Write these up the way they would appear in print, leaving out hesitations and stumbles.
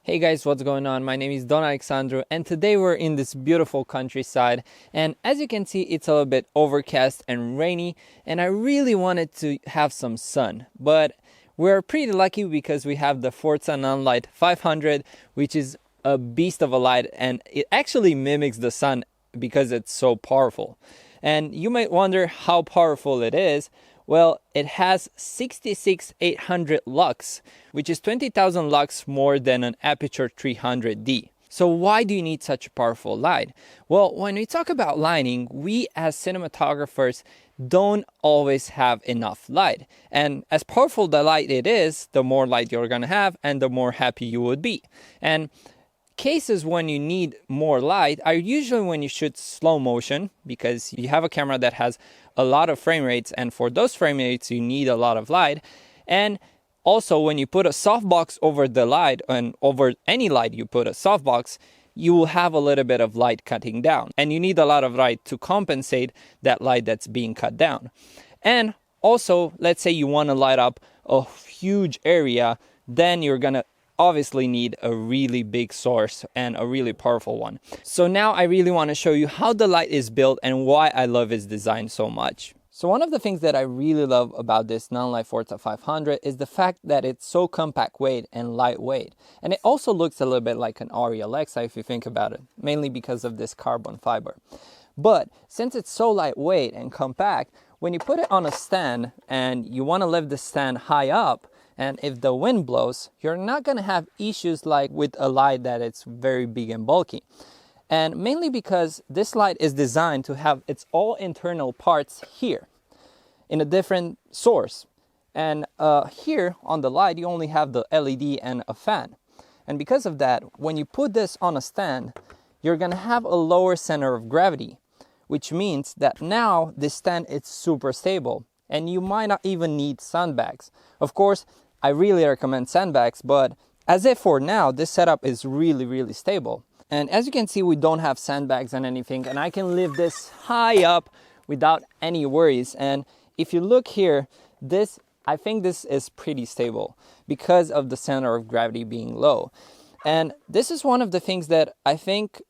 Hey guys, what's going on? My name is Don Alexandru and today we're in this beautiful countryside, and as you can see it's a little bit overcast and rainy, and I really wanted to have some sun, but we're pretty lucky because we have the Forza Nanlite 500, which is a beast of a light, and it actually mimics the sun because it's so powerful. And you might wonder how powerful it is. Well, it has 66,800 lux, which is 20,000 lux more than an Aperture 300D. So why do you need such a powerful light? Well, when we talk about lighting, we as cinematographers don't always have enough light. And as powerful the light it is, the more light you're gonna have and the more happy you would be. And cases when you need more light are usually when you shoot slow motion, because you have a camera that has a lot of frame rates, and for those frame rates you need a lot of light. And also when you put a softbox over the light, and over any light you put a softbox, you will have a little bit of light cutting down, and you need a lot of light to compensate that light that's being cut down. And also, let's say you want to light up a huge area, then you're gonna obviously need a really big source and a really powerful one. So now I really want to show you how the light is built and why I love its design so much. So one of the things that I really love about this Nanlite Forza 500 is the fact that it's so compact weight and lightweight. And it also looks a little bit like an Arri Alexa if you think about it, mainly because of this carbon fiber. But since it's so lightweight and compact, when you put it on a stand and you want to lift the stand high up, and if the wind blows, you're not going to have issues like with a light that it's very big and bulky. And mainly because this light is designed to have its all internal parts here in a different source. And here on the light, you only have the LED and a fan. And because of that, when you put this on a stand, you're going to have a lower center of gravity, which means that now this stand is super stable, and you might not even need sandbags. Of course, I really recommend sandbags, but as if for now, this setup is really stable. And as you can see, we don't have sandbags and anything, and I can lift this high up without any worries. And if you look here, I think this is pretty stable because of the center of gravity being low. And this is one of the things that I think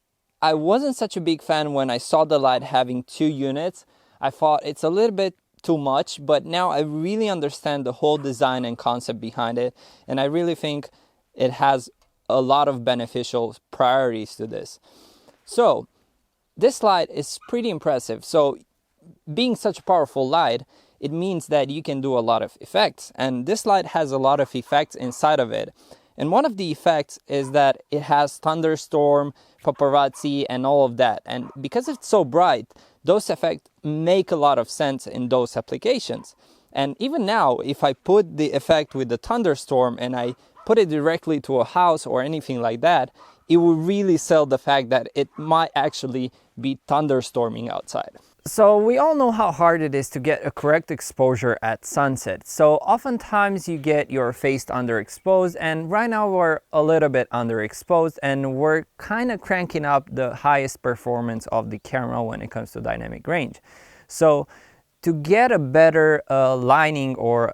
I wasn't such a big fan when I saw the light having 2 units. I thought it's a little bit too much, but now I really understand the whole design and concept behind it, and I really think it has a lot of beneficial priorities to this. So this light is pretty impressive. So being such a powerful light, it means that you can do a lot of effects, and this light has a lot of effects inside of it. And one of the effects is that it has thunderstorm, paparazzi, and all of that. And because it's so bright, those effects make a lot of sense in those applications. And even now, if I put the effect with the thunderstorm and I put it directly to a house or anything like that, it will really sell the fact that it might actually be thunderstorming outside. So we all know how hard it is to get a correct exposure at sunset. So oftentimes you get your face underexposed, and right now we're a little bit underexposed, and we're kind of cranking up the highest performance of the camera when it comes to dynamic range. So to get a better lining or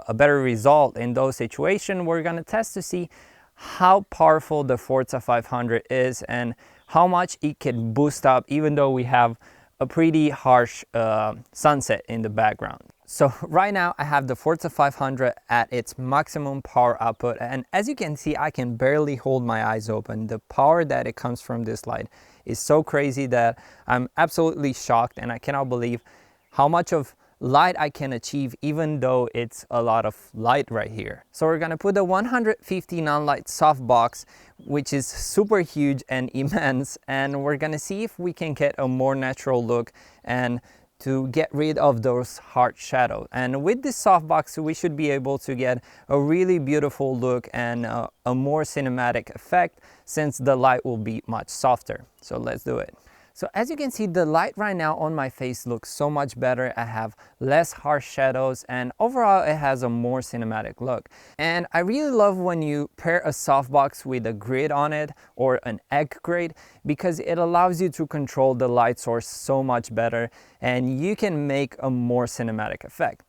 a better result in those situations, we're going to test to see how powerful the Forza 500 is and how much it can boost up, even though we have a pretty harsh sunset in the background. So right now I have the Forza 500 at its maximum power output, and as you can see, I can barely hold my eyes open. The power that it comes from this light is so crazy that I'm absolutely shocked, and I cannot believe how much of light I can achieve even though it's a lot of light right here. So we're gonna put the 150 Nanlite softbox, which is super huge and immense, and we're gonna see if we can get a more natural look and to get rid of those hard shadows. And with this softbox, we should be able to get a really beautiful look and a more cinematic effect, since the light will be much softer. So let's do it. So as you can see, the light right now on my face looks so much better. I have less harsh shadows, and overall it has a more cinematic look. And I really love when you pair a softbox with a grid on it or an egg grid, because it allows you to control the light source so much better and you can make a more cinematic effect.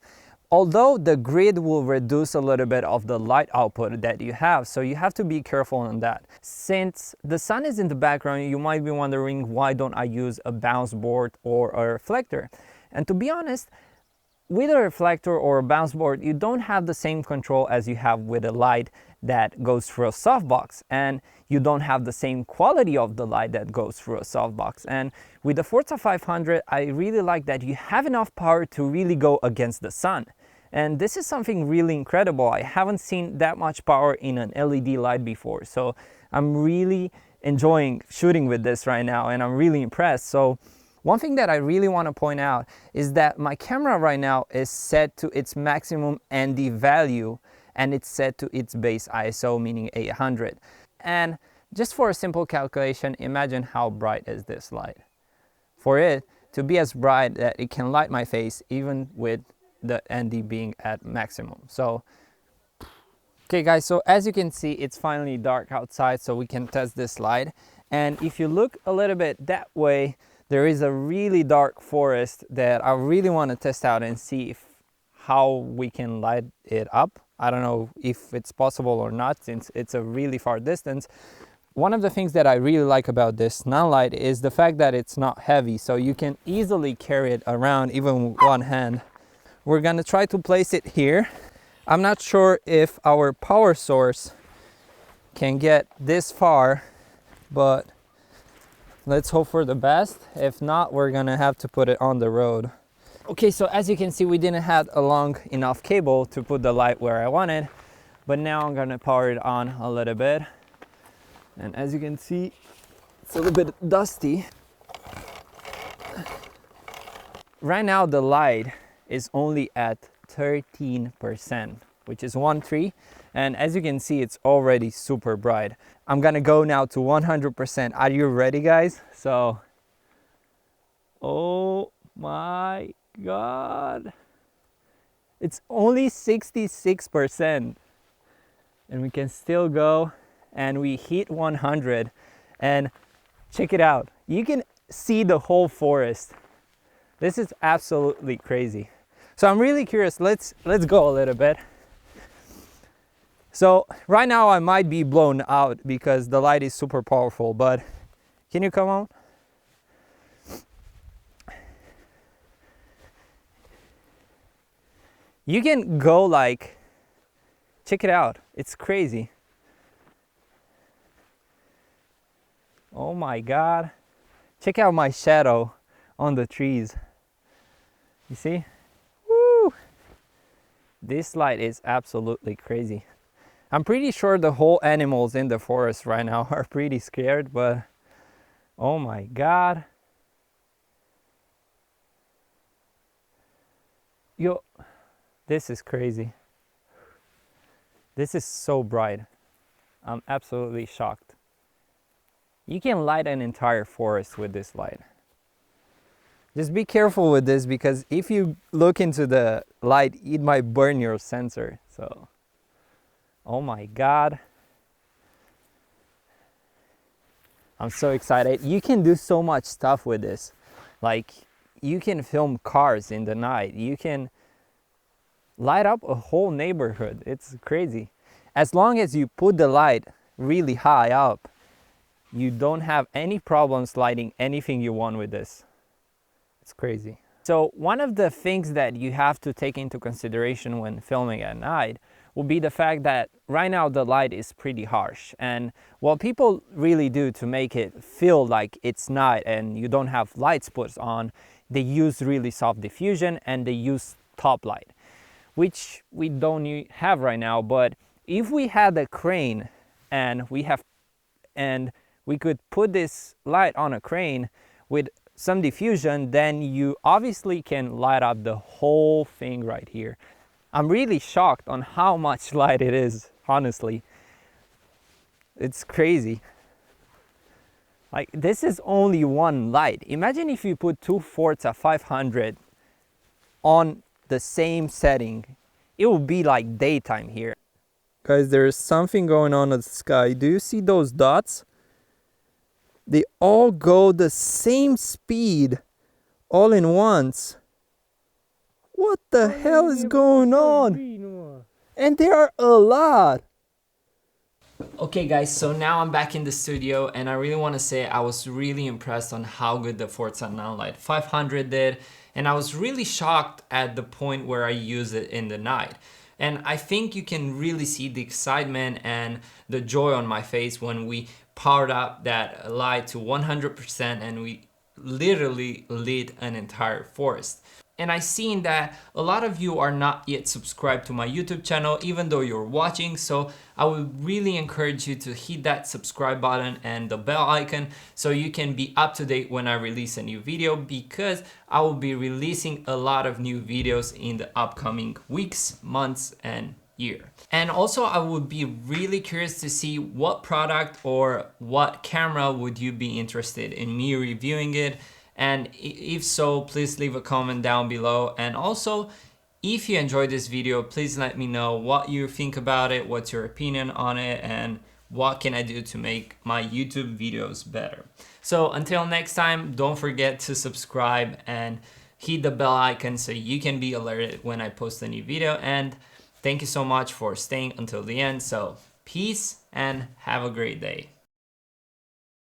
Although the grid will reduce a little bit of the light output that you have, so you have to be careful on that. Since the sun is in the background, you might be wondering, why don't I use a bounce board or a reflector? And to be honest, with a reflector or a bounce board, you don't have the same control as you have with a light that goes through a softbox, and you don't have the same quality of the light that goes through a softbox. And with the Forza 500, I really like that you have enough power to really go against the sun. And this is something really incredible. I haven't seen that much power in an LED light before, so I'm really enjoying shooting with this right now, and I'm really impressed. So one thing that I really want to point out is that my camera right now is set to its maximum ND value, and it's set to its base ISO, meaning 800. And just for a simple calculation, imagine how bright is this light. For it to be as bright that it can light my face even with the ND being at maximum. So okay guys, so as you can see, it's finally dark outside, so we can test this light. And if you look a little bit that way, there is a really dark forest that I really want to test out and see how we can light it up. I don't know if it's possible or not, since it's a really far distance. One of the things that I really like about this Nanlite is the fact that it's not heavy, so you can easily carry it around even with one hand. We're gonna try to place it here. I'm not sure if our power source can get this far, but let's hope for the best. If not, we're gonna have to put it on the road. Okay, so as you can see, we didn't have a long enough cable to put the light where I wanted, but now I'm gonna power it on a little bit. And as you can see, it's a little bit dusty. Right now the light is only at 13%, which is 13, and as you can see, it's already super bright. I'm gonna go now to 100%. Are you ready, guys? So, oh my god, it's only 66%, and we can still go, and we hit 100, and check it out, you can see the whole forest. This is absolutely crazy. So I'm really curious. Let's go a little bit. So right now I might be blown out because the light is super powerful, but can you come on? You can go like, check it out, it's crazy. Oh my god, check out my shadow on the trees. You see? Woo! This light is absolutely crazy. I'm pretty sure the whole animals in the forest right now are pretty scared, but oh my god. Yo, this is crazy. This is so bright. I'm absolutely shocked. You can light an entire forest with this light. Just be careful with this, because if you look into the light, it might burn your sensor. So, oh my god. I'm so excited. You can do so much stuff with this. Like, you can film cars in the night. You can light up a whole neighborhood. It's crazy. As long as you put the light really high up, you don't have any problems lighting anything you want with this. It's crazy. So one of the things that you have to take into consideration when filming at night will be the fact that right now the light is pretty harsh, and what people really do to make it feel like it's night and you don't have lights put on, they use really soft diffusion and they use top light, which we don't have right now. But if we had a crane and we could put this light on a crane with some diffusion, then you obviously can light up the whole thing right here. I'm really shocked on how much light it is, honestly. It's crazy. Like, this is only one light. Imagine if you put two Forza 500 on the same setting. It will be like daytime here. Guys, there is something going on in the sky. Do you see those dots? They all go the same speed all in once. What the hell is going on? And there are a lot. Okay guys, so now I'm back in the studio and I really want to say I was really impressed on how good the Forza Nanlite 500 did, and I was really shocked at the point where I use it in the night. And I think you can really see the excitement and the joy on my face when we powered up that light to 100% and we literally lit an entire forest. And I seen that a lot of you are not yet subscribed to my YouTube channel, even though you're watching. So I would really encourage you to hit that subscribe button and the bell icon so you can be up to date when I release a new video, because I will be releasing a lot of new videos in the upcoming weeks, months, and year. And also I would be really curious to see what product or what camera would you be interested in me reviewing it. And if so, please leave a comment down below. And also, if you enjoyed this video, please let me know what you think about it, what's your opinion on it, and what can I do to make my YouTube videos better. So until next time, don't forget to subscribe and hit the bell icon so you can be alerted when I post a new video. And thank you so much for staying until the end. So peace and have a great day.